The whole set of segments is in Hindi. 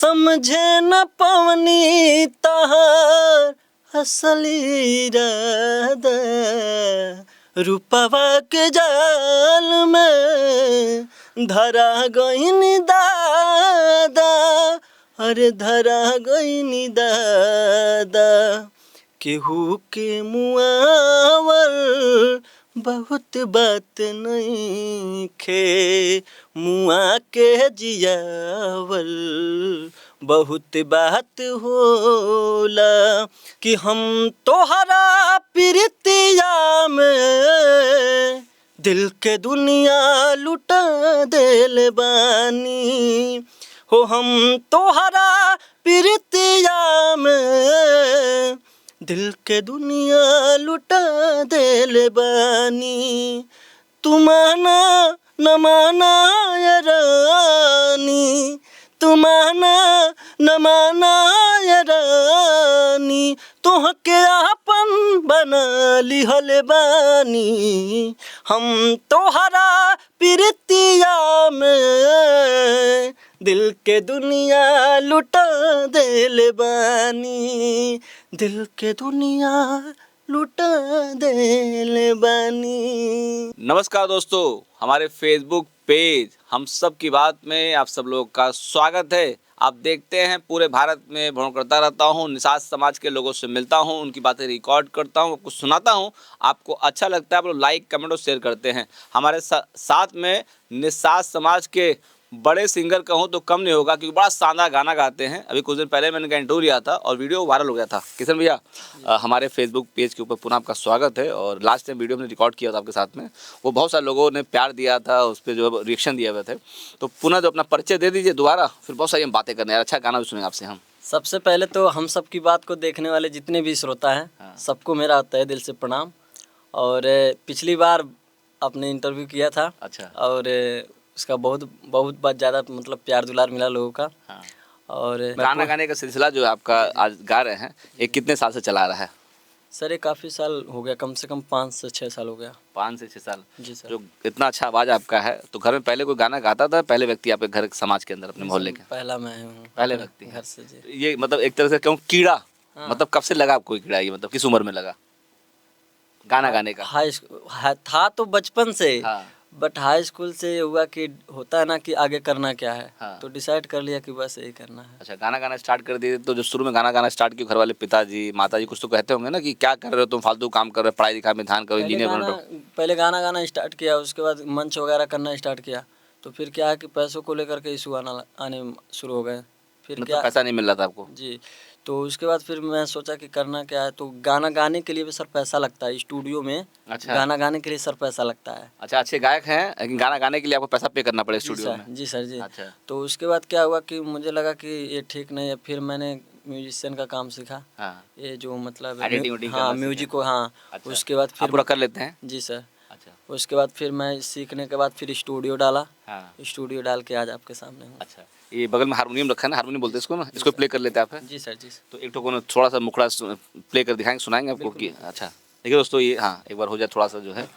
समझे न पवनी तहार असली इरादा, रूपवा के जाल में धरा गइनी दादा, अरे धरा गइनी दादा। केहू के मुआवल बहुत बात नइखे, मुआ के जियावल बहुत बात होला। कि हम तोहरा प्रीतिया में दिल के दुनिया लुटा देले बानी हो। हम तोहरा प्रीतिया में दिल के दुनिया लुटा देले बानी। तू माना न माना ये रानी, तू माना न माना ये रानी, तोहके आपन बना लिहल बानी। हम तोहरा प्रीतिया में दिल के दुनिया लुटा देले बानी, दिल के दुनिया लुटा देले बानी। नमस्कार दोस्तों, हमारे फेसबुक पेज हम सब की बात में आप सब लोगों का स्वागत है। आप देखते हैं पूरे भारत में भ्रमण करता रहता हूँ, निषाद समाज के लोगों से मिलता हूँ, उनकी बातें रिकॉर्ड करता हूँ, कुछ सुनाता हूँ। आपको अच्छा लगता है आप लोग लाइक कमेंट और शेयर करते हैं। हमारे साथ में निषाद समाज के बड़े सिंगर कहूँ तो कम नहीं होगा, क्योंकि बड़ा शानदार गाना गाते हैं। अभी कुछ दिन पहले मैंने इंटरव्यू लिया था और वीडियो वायरल हो गया था। किशन भैया, हमारे फेसबुक पेज के ऊपर पुनः आपका स्वागत है। और लास्ट टाइम वीडियो हमने रिकॉर्ड किया था आपके साथ में, वो बहुत सारे लोगों ने प्यार दिया था, उस पर जो रिएक्शन दिए हुए थे। तो पुनः जो अपना परिचय दे दीजिए दोबारा, फिर बहुत सारी हम बातें करने यार, अच्छा गाना भी सुनेंगे आपसे हम। सबसे पहले तो हम सब की बात को देखने वाले जितने भी श्रोता हैं, सबको मेरा तहे दिल से प्रणाम। और पिछली बार आपने इंटरव्यू किया था, अच्छा, और उसका बहुत बात ज़्यादा मतलब प्यार दुलार मिला लोगों का। हाँ। और गाना गाने का सिलसिला जो है आपका आज गा रहे हैं, ये कितने साल से चला रहा है? सर ये काफ़ी साल हो गया, कम से कम 5 से 6 साल हो गया। 5 से 6 साल? जी सर। जो इतना अच्छा आवाज़ आपका है, तो घर में पहले कोई गाना गाता था? पहले व्यक्ति आपके घर समाज के अंदर अपने मोहल्ले के? पहला मैं हूँ, पहले व्यक्ति घर से। जी, ये मतलब एक तरह से क्यों कीड़ा, हाँ। मतलब कब से लगा आपको कीड़ा, ये मतलब किस उम्र में लगा गाना गाने का? हाई स्कूल था तो बचपन से, हाँ। बट हाई स्कूल से ये हुआ कि होता है ना कि आगे करना क्या है। हाँ। तो डिसाइड कर लिया कि बस यही करना है। अच्छा, गाना गाना स्टार्ट कर दिए। तो जो शुरू में गाना गाना स्टार्ट किया, घर वाले पिताजी माताजी कुछ तो कहते होंगे ना कि क्या कर रहे हो तुम, फालतू काम कर रहे हो, पढ़ाई लिखाई में ध्यान करो, इंजीनियर बन रहे हो। पहले गाना गाना स्टार्ट किया, उसके बाद मंच वगैरह करना स्टार्ट किया। तो फिर क्या है कि पैसों को लेकर के इशू आने शुरू हो गए। फिर मतलब क्या, पैसा नहीं मिल रहा था आपको? जी। तो उसके बाद फिर मैं सोचा कि करना क्या है। तो गाना गाने के लिए भी सर पैसा लगता है स्टूडियो में। अच्छा। गाना गाने के लिए सर पैसा लगता है। अच्छा, अच्छे गायक हैं लेकिन गाना गाने के लिए आपको पैसा पे करना पड़े स्टूडियो में? जी सर जी। अच्छा। तो उसके बाद क्या हुआ कि मुझे लगा कि ये ठीक नहीं है। फिर मैंने म्यूजिशियन का काम सीखा। हाँ। ये जो मतलब एडिटिंग हाँ, म्यूजिक को, हाँ। अच्छा। उसके बाद फिर आप पूरा कर लेते हैं? जी सर। अच्छा। उसके बाद फिर मैं सीखने के बाद फिर स्टूडियो डाला। हाँ। स्टूडियो डाल के आज आपके सामने हूँ। अच्छा, ये बगल में हारमोनियम रखा है ना, हारमोनियम बोलते हैं इसको ना, इसको प्ले कर लेते हैं आप? जी सर जी। तो एक तो थोड़ा सा मुखड़ा प्ले कर दिखाएंगे, सुनाएंगे आपको कि? अच्छा देखिए दोस्तों, ये हाँ एक बार हो जाए थोड़ा सा जो है।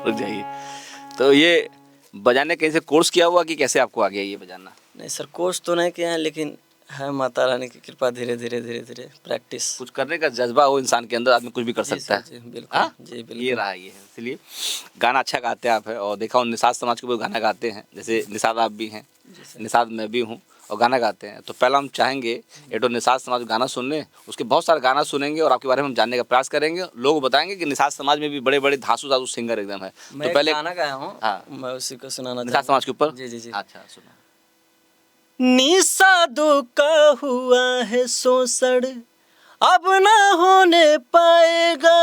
रुक जाइए। तो ये बजाने कहीं से कोर्स किया हुआ कि कैसे आपको आ गया ये बजाना? नहीं सर, कोर्स तो नहीं किया है, लेकिन है माता रानी की कृपा, धीरे धीरे प्रैक्टिस। कुछ करने का जज्बा हो इंसान के अंदर, आदमी कुछ भी कर सकता है। जी बिल्कुल। जी बिल्कुल। ये रहा, ये है। इसलिए गाना अच्छा गाते हैं आप है, और देखा हूँ निषाद समाज के ऊपर गाना गाते हैं, जैसे निषाद आप भी हैं, निषाद मैं भी हूँ, और गाना गाते हैं। तो पहला हम चाहेंगे एक तो निषाद समाज गाना सुनने, उसके बहुत सारे गाना सुनेंगे और आपके बारे में हम जानने का प्रयास करेंगे। लोग बताएंगे कि निषाद समाज में भी बड़े बड़े धांसू सिंगर एकदम है। मैं तो पहले गाना गाया हूँ। हाँ, मैं उसी को सुनाना निषाद समाज के ऊपर। जी। अच्छा सुना। निषादों का हुआ है शोषण, अब ना होने पाएगा,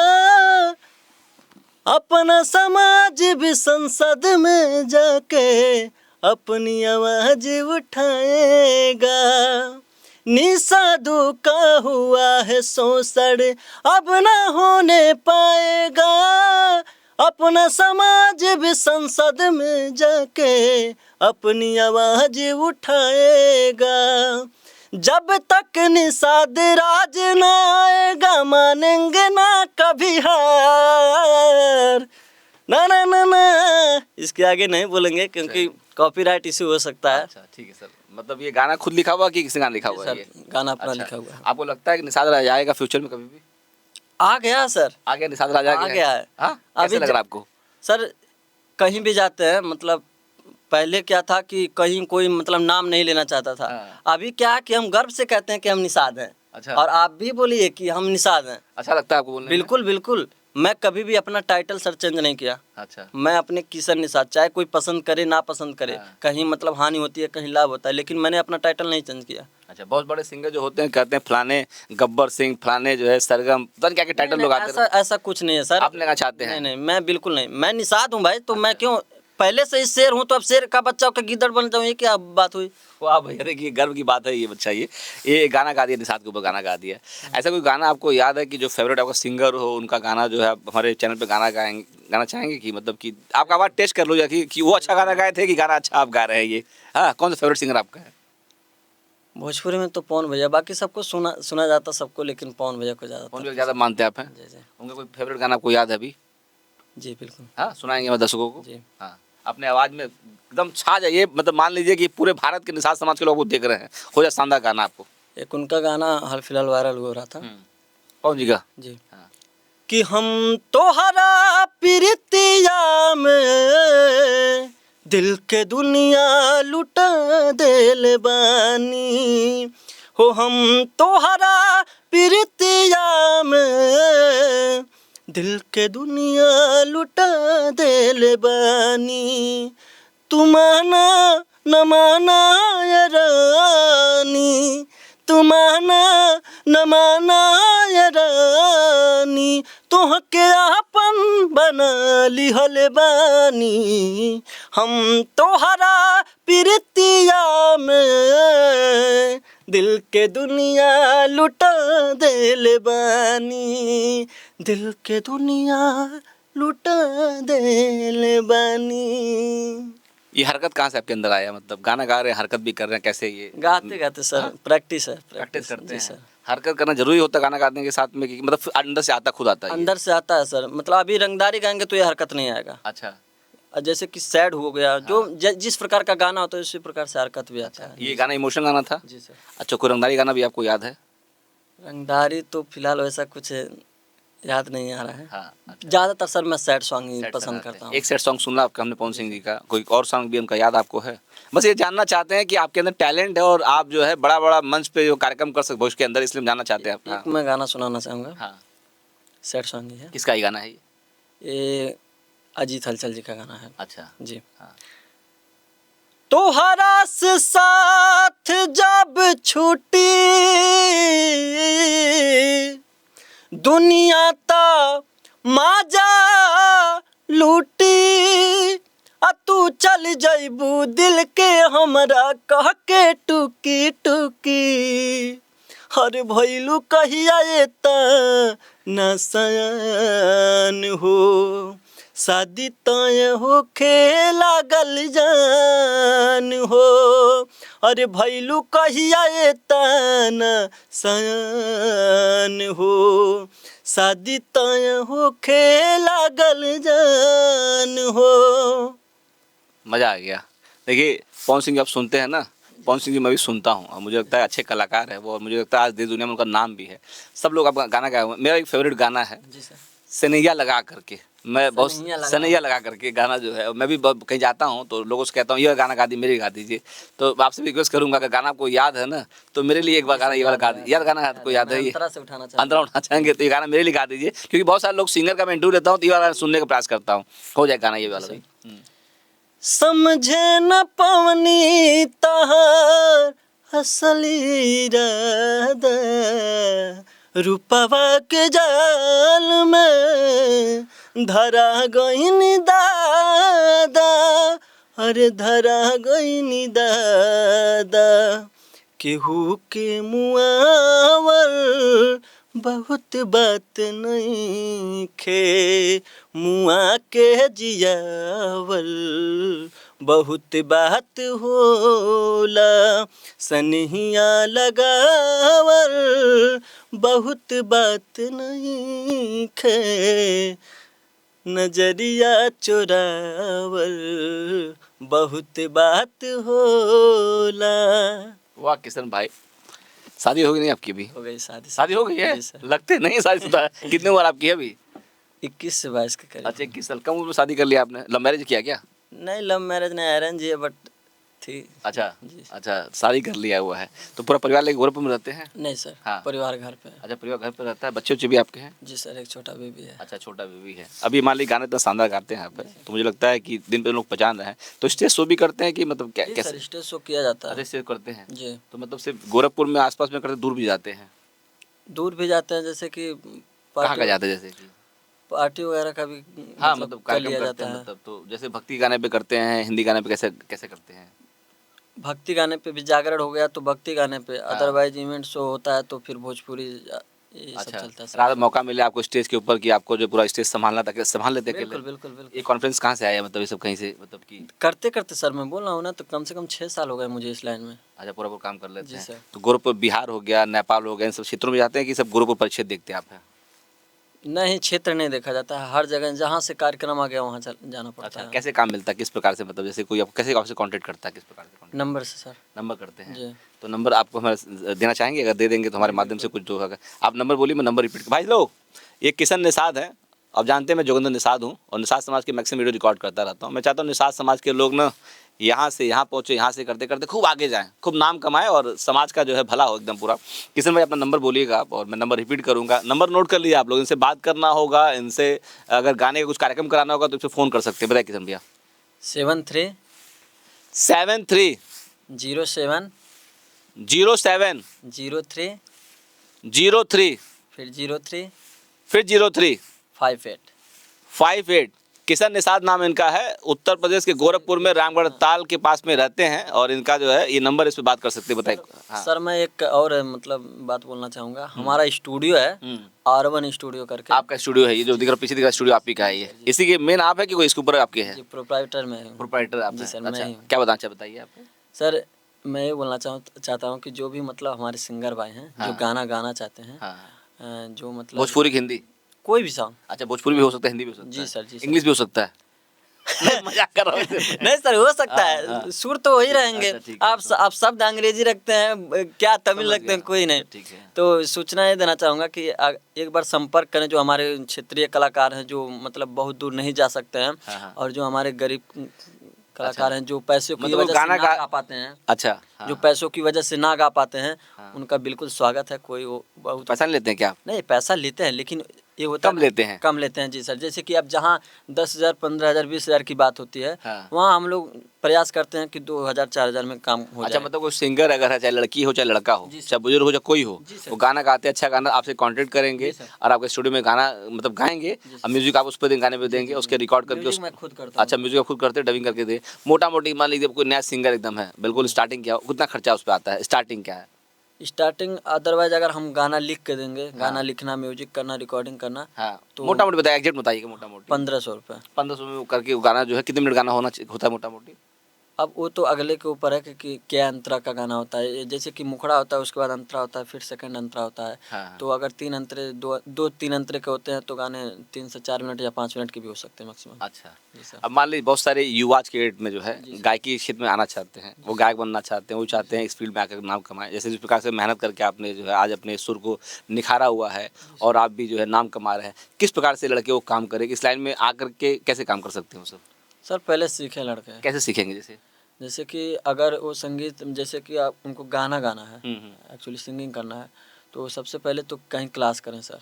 अपना समाज भी संसद में जाके अपनी आवाज उठाएगा। निषादों का हुआ है शोषण, अब ना होने पाएगा, अपना समाज भी संसद में जाके अपनी आवाज उठाएगा। जब तक निषाद राज न आएगा, मानेंगे ना कभी हार। ना ना ना ना, इसके आगे नहीं बोलेंगे क्योंकि कॉपीराइट इशू हो सकता है। अच्छा ठीक है सर, मतलब ये गाना खुद लिखा हुआ कि किसी गाना लिखा हुआ है? सर ये गाना अपना अच्छा, लिखा हुआ है। आपको लगता है कि निषाद राज आएगा फ्यूचर में कभी भी? आ गया सर, आ गया निषाद राज, आ गया है। हाँ, अभी कैसे लग रहा है आपको? सर कहीं भी जाते हैं, मतलब पहले क्या था कि कहीं कोई मतलब नाम नहीं लेना चाहता था। हाँ। अभी क्या है कि हम गर्व से कहते हैं कि हम निषाद हैं। अच्छा। और आप भी बोलिए कि हम निषाद हैं। अच्छा लगता है आपको बोलने में? बिल्कुल बिल्कुल, मैं कभी भी अपना टाइटल सर चेंज नहीं किया। अच्छा। मैं अपने किशन निषाद, चाहे कोई पसंद करे ना पसंद करे, हाँ। कहीं मतलब हानि होती है कहीं लाभ होता है, लेकिन मैंने अपना टाइटल नहीं चेंज किया। अच्छा, बहुत बड़े सिंगर जो होते हैं कहते हैं फलाने गब्बर सिंह, फलाने जो है सरगम, पता नहीं क्या क्या टाइटल लोग आते ऐसा ऐसा कुछ नहीं है सर। आप लेना चाहते हैं? नहीं नहीं, मैं बिल्कुल नहीं, मैं निषाद हूँ भाई, तो मैं क्यों पहले से ही शेर हूँ, तो अब शेर का बच्चा होकर गीदड़ बन जाऊँ, ये क्या बात हुई? वाह भैया, देखिए गर्व की बात है ये बच्चा, ये गाना गा दिया, निषाद के ऊपर गाना गा दिया। ऐसा कोई गाना आपको याद है कि जो फेवरेट आपका सिंगर हो, उनका गाना जो है आप हमारे चैनल पे गाना चाहेंगे कि मतलब कि आपका आवाज़ टेस्ट कर लो या कि वो अच्छा गाना गाए थे कि गाना अच्छा आप गा रहे हैं ये? हाँ, कौन सा फेवरेट सिंगर आपका है? भोजपुरी में तो पवन भैया, बाकी सबको सुना जाता सबको, लेकिन पवन भैया को कौन ज़्यादा। ज़्यादा मानते हैं आप हैं? जी जी उनका कोई फेवरेट गाना आपको याद है अभी? जी बिल्कुल। हाँ, सुनाएंगे मैं दर्शकों को। जी। हाँ, अपने आवाज़ में एकदम छा जाइए, मतलब मान लीजिए कि पूरे भारत के निषाद समाज के लोग देख रहे हैं, हो जाए शानदार गाना आपको। एक उनका गाना हाल फिलहाल वायरल हो रहा था। कौन जी का? जी। हाँ। कि हम तोहरा प्रीतिया में दिल के दुनिया लुटा देले बानी हो, हम तोहरा प्रीतिया में दिल के दुनिया लुटा देले बानी, तू माना न माना ये रानी, तू माना न माना ये रानी, तोहके आपन बना लिहल बानी, हम तोहरा प्रीतिया में दिल के दुनिया लुटा देले बानी, दिल के दुनिया लुटा देले बानी। ये हरकत कहाँ से आपके अंदर आया? मतलब गाना गा रहे हैं, हरकत भी कर रहे हैं, कैसे ये? गाते गाते सर, प्रैक्टिस है। प्रैक्टिस करते जी हैं सर। हरकत करना जरूरी होता है गाना गाने के साथ में कि मतलब अंदर से आता, खुद आता है ये? अंदर से आता है सर, मतलब अभी रंगदारी गाएंगे तो ये हरकत नहीं आएगा। अच्छा। और जैसे कि सैड हो गया, जो जिस प्रकार का गाना होता है उसी प्रकार से हरकत भी आता है। ये गाना इमोशन गाना था? जी सर। अच्छा, कोई रंगदारी गाना भी आपको याद है? रंगदारी तो फिलहाल वैसा कुछ याद नहीं आ रहा है। हाँ। अच्छा। ज़्यादातर सर मैं सैड सॉन्ग ही सेट पसंद बनाते करता हैं। हूँ। एक सेट सॉन्ग सुनना आपका हमने पवन सिंह जी का, कोई और सॉन्ग भी उनका याद आपको है? बस ये जानना चाहते हैं कि आपके अंदर टैलेंट है और आप जो है बड़ा बड़ा मंच पे जो कार्यक्रम कर सकते भविष्य के अंदर, इसलिए हम जानना चाहते हैं आप। एक मैं गाना सुनाना चाहूँगा। हाँ। सैड सॉन्ग ही है। किसका ये गाना है ये? ये अजीत हलचल जी का गाना है। अच्छा जी। हाँ। तोहरा से साथ जब छूटी दुनिया ता माजा लूटी, आ तू चल जइबू दिल के हमरा कह के टुकी टुकी, हर भइलू कहिया एता न सयान हो, शादी तय हो खेला गल जान हो, अरे भैलू कहिया एता न सयान हो, शादी तय हो खेला गल जान हो। मज़ा आ गया। देखिए पवन सिंह जी आप सुनते हैं ना, पवन सिंह जी मैं भी सुनता हूँ और मुझे लगता है अच्छे कलाकार है वो, और मुझे लगता है आज देश दुनिया में उनका नाम भी है। सब लोग आपका गाना गाए हुए हैं। मेरा एक फेवरेट गाना है जी सर। सनैया लगा करके, मैं बहुत सनैया लगा करके गाना जो है, मैं भी कहीं जाता हूँ तो लोगों से कहता हूँ ये गाना गा दी, मेरे गा दीजिए। तो आपसे भी रिक्वेस्ट करूँगा अगर गाना आपको याद है ना तो मेरे लिए एक बार गाना ये वाला गा दीजिए। यार गाना आपको याद है ये? अंतरा से उठाना चाहेंगे तो ये गाना मेरे लिए गा दीजिए, क्योंकि बहुत सारे लोग सिंगर का मैं इंटरव्यू लेता हूँ तो ये वाला सुनने का प्रयास करता हूँ। हो जाए गाना ये वाला भाई। समझे न पवनी तहार असली इरादा, रूपवा के जाल में धरा गईनी दादा, अरे धरा गईनी दादा। केहू के मुआवल बहुत बात नहीं खे, मुआ के जियावल बहुत बात होला, सनहिया लगावल बहुत बात नहीं खे, नजरिया चुरावल बहुत बात होला। वाह किशन भाई, शादी हो गई नहीं आपकी? भी हो गई शादी। शादी हो गई है? जी सर। लगते नहीं शादीशुदा है। कितनी उम्र आपकी है अभी? 21 से 22 के करीब। अच्छा 21 साल, कम उम्र में शादी कर लिया आपने? लव मैरिज किया क्या? नहीं, लव मैरिज नहीं, अरेंज है, बट थी। अच्छा जी। अच्छा, शादी कर लिया हुआ है। तो पूरा परिवार लेके गोरखपुर में रहते हैं? नहीं सर, हाँ। परिवार घर पे है। अच्छा, परिवार घर पे रहता है। बच्चे भी आपके हैं? जी सर, एक छोटा बेबी है। अच्छा, छोटा बेबी है। अभी मान लीजिए गाने तो शानदार गाते हैं यहाँ पे, तो मुझे लगता है कि दिन पे लोग पहचान रहे हैं। तो स्टेज शो भी करते हैं कि मतलब जी कैसे? सर, स्टेज शो किया जाता अच्छा, है। स्टेज करते हैं। जी। तो मतलब सिर्फ गोरखपुर में आसपास में करते, दूर भी जाते हैं? दूर भी जाते हैं, जैसे कि कहाँ का जाते हैं? जैसे कि पार्टी वगैरह का भी हाँ, मतलब कर कार्यक्रम लिया करते जाता हैं है। मतलब, तो जैसे भक्ति गाने पे करते हैं, हिंदी गाने पे कैसे कैसे करते हैं? भक्ति गाने पे भी जागरण हो गया तो भक्ति गाने पे, हाँ। अदरवाइज इवेंट शो होता है तो फिर भोजपुरी ये सब अच्छा, चलता है सर। रात मौका मिले आपको स्टेज के ऊपर कि आपको जो पूरा स्टेज संभालना था, संभाल लेते अकेले? बिल्कुल बिल्कुल बिल्कुल। ये कॉन्फिडेंस कहाँ से आया, मतलब ये सब कहीं से, मतलब कि? करते करते सर, मैं बोल रहा हूँ ना, तो कम से कम 6 साल हो गए मुझे इस लाइन में। अच्छा, पूरा पूरा काम कर लेते जी हैं। सर। तो गोरखपुर बिहार हो गया, नेपाल हो गया, इन सब क्षेत्रों में जाते हैं कि सब गोरखपुर परिक्षेत्र देखते हैं आप? नहीं, क्षेत्र नहीं देखा जाता है, हर जगह जहाँ से कार्यक्रम आ गया वहाँ जाना पड़ता अच्छा, है। कैसे काम मिलता है, किस प्रकार से, मतलब जैसे कोई आप कैसे आपसे कांटेक्ट करता है, किस प्रकार से कांटेक्ट? नंबर से सर। नंबर करते हैं? जी। तो नंबर आपको हमारे देना चाहेंगे? अगर दे देंगे तो हमारे माध्यम से कुछ जो होगा, आप नंबर बोलिए, मैं नंबर रिपीट। भाई लोग, ये किशन निषाद है। अब जानते हैं मैं जोगिंदर निषाद हूँ और निषाद समाज के मैक्सिमम वीडियो रिकॉर्ड करता रहता हूँ। मैं चाहता हूँ निषाद समाज के लोग ना यहाँ से यहाँ पहुँचे, यहाँ से करते करते खूब आगे जाएं, खूब नाम कमाएं और समाज का जो है भला हो एकदम पूरा। किशन भाई, अपना नंबर बोलिएगा आप और मैं नंबर रिपीट करूँगा। नंबर नोट कर लीजिए आप लोग, इनसे बात करना होगा, इनसे अगर गाने का कुछ कार्यक्रम कराना होगा तो इसे फ़ोन कर सकते हैं। बताइए किशन भैया। 73 73 07 07 03 03 फिर 03 फिर 03 58। 58। किशन निषाद नाम इनका है। उत्तर प्रदेश के गोरखपुर में रामगढ़ ताल के पास में रहते हैं और इनका जो है ये नंबर, इस पे बात कर सकते हैं। बताइए। हाँ। सर मैं एक और मतलब बात बोलना चाहूँगा, हमारा स्टूडियो है R1 स्टूडियो करके। आपका स्टूडियो है ये जो दिख रहा, पीछे दिख रहा स्टूडियो आप ही का है ये? इसी के मेन आप है कि कोई इसके ऊपर आपके है? जी, प्रोप्राइटर में हूँ। प्रोप्राइटर आप जी हैं? सर, मैं अच्छा, ही हूँ। क्या बताना बताइए आप? सर मैं ये बोलना चाहता हूँ कि जो भी मतलब हमारे सिंगर भाई हैं जो हाँ। गाना गाना चाहते हैं, हाँ। जो मतलब भोजपुरी की हिंदी? कोई भी सॉन्ग। अच्छा, भोजपुरी भी हो सकता है, हिंदी भी हो सकता जी है? सर, जी सर। इंग्लिश भी हो सकता है? नहीं, मजाक कर रहा हूँ। नहीं सर, हो सकता हाँ, है, हाँ। सुर तो वही रहेंगे। अच्छा, ठीक है, आप शब्द अंग्रेजी रखते हैं क्या, तमिल समझ रखते हैं, गया। कोई नहीं। ठीक है। तो सूचना ये देना चाहूँगा कि एक बार संपर्क करें, जो हमारे क्षेत्रीय कलाकार हैं जो मतलब बहुत दूर नहीं जा सकते हैं, हाँ, हाँ। और जो हमारे गरीब कलाकार हैं जो पैसों की मतलब वो वजह से गाना ना गा पाते हैं, अच्छा, जो हाँ। पैसों की वजह से ना गा पाते हैं, हाँ। उनका बिल्कुल स्वागत है। कोई वो बहुत पैसा नहीं लेते हैं क्या आप? नहीं, पैसा लेते हैं, लेकिन ये होता कम है लेते हैं? कम लेते हैं। जी सर, जैसे कि अब जहाँ 10,000 15,000 20,000 की बात होती है, हाँ। वहाँ हम लोग प्रयास करते हैं कि 2,000 4,000 में काम हो अच्छा, जाए। मतलब कोई सिंगर अगर है, चाहे लड़की हो चाहे लड़का हो, जी सर। चाहे बुजुर्ग हो चाहे कोई हो, जी सर। वो गाना गाते हैं, अच्छा गाना, आपसे कांटेक्ट करेंगे जी सर। और आपके स्टूडियो में गाना मतलब गाएंगे और म्यूजिक आप उस पर गाने पे देंगे, उसके रिकॉर्ड करके म्यूजिक मैं खुद करता हूँ। अच्छा, म्यूजिक आप खुद करते हैं, डबिंग करके दे। मोटा मोटी मान लीजिए कोई नया सिंगर एकदम है, बिल्कुल स्टार्टिंग क्या, कितना खर्चा उस पर आता है, स्टार्टिंग क्या है? स्टार्टिंग अदरवाइज अगर हम गाना लिख के देंगे, गाना लिखना, म्यूजिक करना, रिकॉर्डिंग करना, हाँ, तो मोटा मोटी बताइए, एग्जैक्ट बताइए, मोटा मोटी। 1,500 रुपये। 1500 में वो करके वो गाना जो है कितने मिनट गाना होता है मोटा मोटी? अब वो तो अगले के ऊपर है कि क्या अंतरा का गाना होता है। जैसे कि मुखड़ा होता है, उसके बाद अंतरा होता है, फिर सेकंड अंतरा होता है। हाँ। तो अगर 3 अंतरे, 2-3 अंतरे के होते हैं तो गाने 3 से 4 मिनट या 5 मिनट के भी हो सकते हैं मैक्सिमम। अच्छा, जी सर। अब मान लीजिए बहुत सारे युवा आज के डेट में जो है जी सर। गायकी के क्षेत्र में आना चाहते हैं, वो गायक बनना चाहते हैं, वो चाहते हैं इस फील्ड में आकर नाम कमाएं, जैसे जिस प्रकार से मेहनत करके आपने जो है आज अपने सुर को निखारा हुआ है और आप भी जो है नाम कमा रहे हैं, किस प्रकार से लड़के वो काम करें, इस लाइन में आकर के कैसे काम कर सकते हैं वो सब? सर पहले सीखे लड़के, कैसे सीखेंगे? जैसे कि अगर वो संगीत, जैसे कि आप उनको गाना गाना है, हम्म। एक्चुअली सिंगिंग करना है, तो सबसे पहले तो कहीं क्लास करें सर।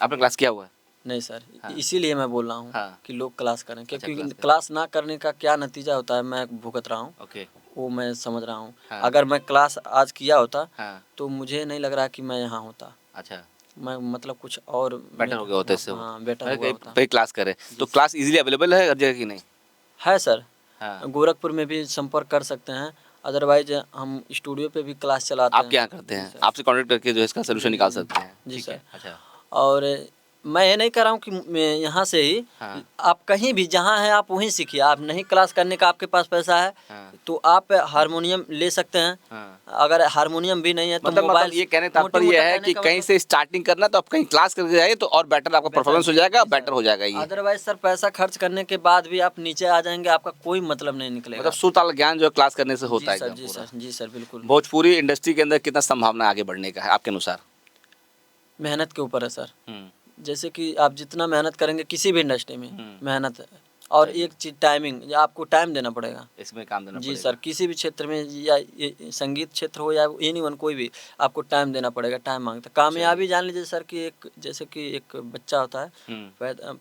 आपने क्लास किया हुआ है? नहीं सर, हाँ। इसीलिए मैं बोल रहा हूँ हाँ। कि लोग क्लास करें, क्योंकि क्लास करें। क्लास ना करने का क्या नतीजा होता है मैं भुगत रहा हूँ, ओके। वो मैं समझ रहा हूँ। हाँ। अगर मैं क्लास आज किया होता हाँ। तो मुझे नहीं लग रहा कि मैं यहाँ होता, अच्छा, मैं मतलब कुछ और बेटर हो गया होता इससे। हाँ बेटर मैं हुआ होता। कहीं क्लास करें तो क्लास इजीली अवेलेबल है हर जगह की नहीं? है सर, हाँ। गोरखपुर में भी संपर्क कर सकते हैं, अदरवाइज हम स्टूडियो पे भी क्लास चलाते आप हैं। क्या करते जी हैं? सर। आपसे कांटेक्ट करके जो है इसका सोल्यूशन निकाल सकते हैं। जी ठीक सर। है। अच्छा। और मैं ये नहीं कह रहा हूँ कि मैं यहाँ से ही, हाँ। आप कहीं भी जहाँ हैं आप वहीं सीखिए। आप नहीं क्लास करने का आपके पास पैसा है हाँ। तो आप हारमोनियम ले सकते हैं। हाँ। अगर हारमोनियम भी नहीं है तो मतलब मोबाइल, ये कहने का तात्पर्य यह है कि कहीं से स्टार्टिंग करना तो आप कहीं क्लास करके जाइए तो और बेटर आपका परफॉर्मेंस हो जाएगा, बेटर हो जाएगा ये। अदरवाइज सर पैसा खर्च करने के बाद भी आप नीचे आ जाएंगे, आपका कोई मतलब नहीं निकलेगा। मतलब सुर ताल ज्ञान जो है क्लास करने से होता है जी सर, एकदम जी पूरा। सर, जी सर, बिल्कुल। भोजपुरी इंडस्ट्री के अंदर कितना संभावना आगे बढ़ने का है आपके अनुसार? मेहनत के ऊपर है सर। हम्म। जैसे कि आप जितना मेहनत करेंगे किसी भी इंडस्ट्री में, मेहनत है। और एक चीज़ टाइमिंग, आपको टाइम देना पड़ेगा। इसमें काम देना जी पड़ेगा। सर, किसी भी क्षेत्र में, या ये संगीत क्षेत्र हो या एनीवन कोई भी, आपको टाइम देना पड़ेगा, टाइम मांगता है। कामयाबी जान लीजिए सर कि एक, जैसे कि एक बच्चा होता है,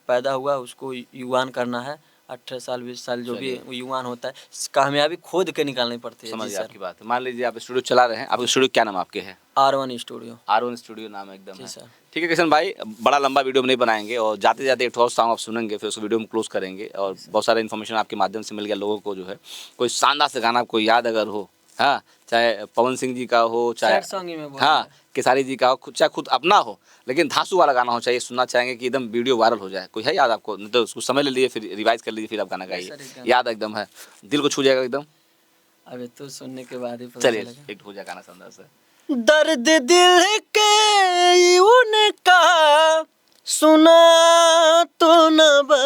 पैदा हुआ, उसको युवान करना है, 18 साल 20 साल जो भी युवान होता है, कामयाबी खोद के निकालनी पड़ती है। समझ जी गया सर। आपकी बात। मान लीजिए आप स्टूडियो चला रहे हैं, आपके स्टूडियो क्या नाम आपके है? R1 studio. R1 स्टूडियो नाम है एकदम जी है। सर। ठीक है किशन भाई, बड़ा लंबा वीडियो में नहीं बनाएंगे और जाते जाते एक और सॉन्ग आप सुनेंगे, फिर उस वीडियो में क्लोज करेंगे। और बहुत सारा इन्फॉर्मेशन आपके माध्यम से मिल गया लोगों को जो है। कोई शानदार से गाना आपको याद अगर हो, हाँ, चाहे पवन सिंह जी का हो, चाहे सैड सॉन्ग ही में बोल हाँ केसारी जी का हो, चाहे खुद अपना हो, लेकिन धांसू वाला गाना हो चाहिए, सुनना चाहेंगे कि एकदम वीडियो वायरल हो जाए। कोई है याद आपको? नहीं तो उसको समय ले लीजिए, फिर रिवाइज कर लीजिए, फिर आप गाना गाइए। याद एकदम है, दिल को छू जाएगा एकदम। अबे तो सुनने के बाद ही पता चलिए चलेगा। एक हो जाए गाना शानदार से। दर्द दिल के उनका सुना तो न बा,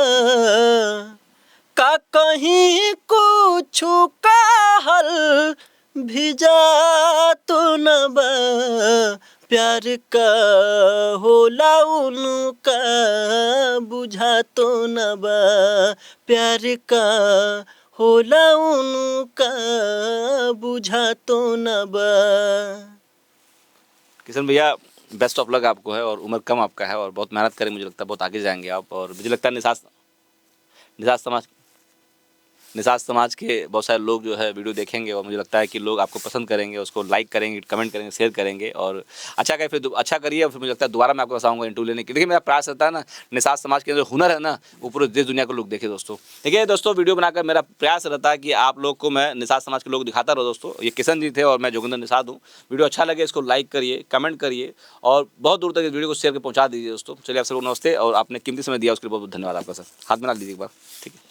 का कहीं कुछ का हल भिजा तो न बा, प्यार का होला उनका बुझा तो न बा, प्यार का होला उनका बुझा तो न बा। किशन भैया, बेस्ट ऑफ लक आपको है, और उम्र कम आपका है और बहुत मेहनत करें, मुझे लगता है बहुत आगे जाएंगे आप। और मुझे लगता है निषाद समाज के बहुत सारे लोग जो है वीडियो देखेंगे और मुझे लगता है कि लोग आपको पसंद करेंगे, उसको लाइक करेंगे, कमेंट करेंगे, शेयर करेंगे और अच्छा करें, फिर अच्छा करिए। और फिर मुझे लगता है दोबारा मैं आपको बताऊंगा इंटरव्यू लेने के लिए। देखिए मेरा प्रयास रहता है ना, निषाद समाज के अंदर हुनर है ना, वो पूरे देश दुनिया को लोग देखे दोस्तों। ठीक है दोस्तों, वीडियो बनाकर मेरा प्रयास रहता है कि आप लोग को मैं निषाद समाज के लोग दिखाता रहो दोस्तों। ये किशन जी थे और मैं जोगिंदर निषाद हूँ। वीडियो अच्छा लगे इसको लाइक करिए, कमेंट करिए और बहुत दूर तक इस वीडियो को शेयर कर पहुँचा दीजिए दोस्तों। चलिए आप सबको नमस्ते, और आपने कीमती समय दिया उसके लिए बहुत बहुत धन्यवाद आपका सर। हाथ मिला दीजिए एक बार। ठीक है।